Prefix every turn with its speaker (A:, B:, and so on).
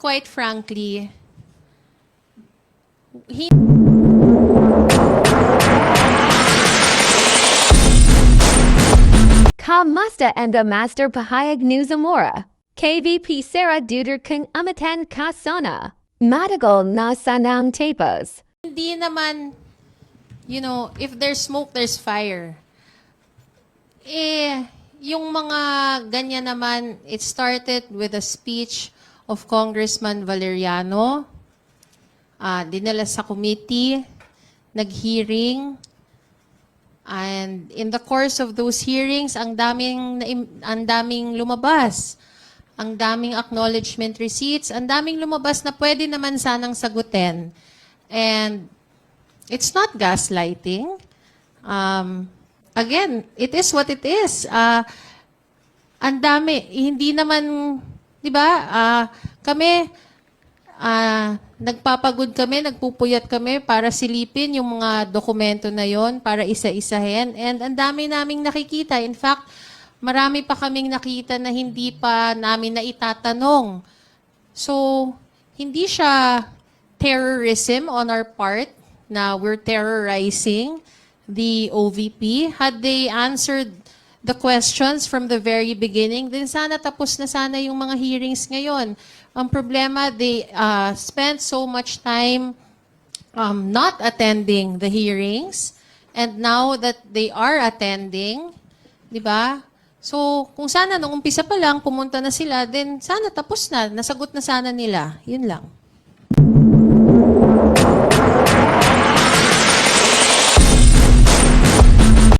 A: quite frankly, he
B: Kamusta and the Master Pahayag ni Zamora. KVP Sara Duder kung Amatan Kasona. Matagal na sanang tapos.
A: hindi naman, if there's smoke, there's fire. Yung mga ganyan naman, it started with a speech of Congressman Valeriano. Dinala sa committee, nag-hearing, and in the course of those hearings, ang daming lumabas. Ang daming acknowledgement receipts, ang daming lumabas na pwede naman sanang sagutin. And it's not gaslighting. Again, it is what it is. Ang dami, hindi naman, di ba, kami, nagpapagod kami, nagpupuyat kami para silipin yung mga dokumento na yon para isa-isahin. And ang dami naming nakikita. In fact, marami pa kaming nakita na hindi pa namin na itatanong. So, hindi siya terrorism on our part na we're terrorizing the OVP. Had they answered the questions from the very beginning, then sana tapos na sana yung mga hearings ngayon. Ang problema, they spent so much time not attending the hearings, and now that they are attending, di ba? So, kung sana nung umpisa pa lang pumunta na sila, then sana tapos na, nasagot na sana nila. Yun lang.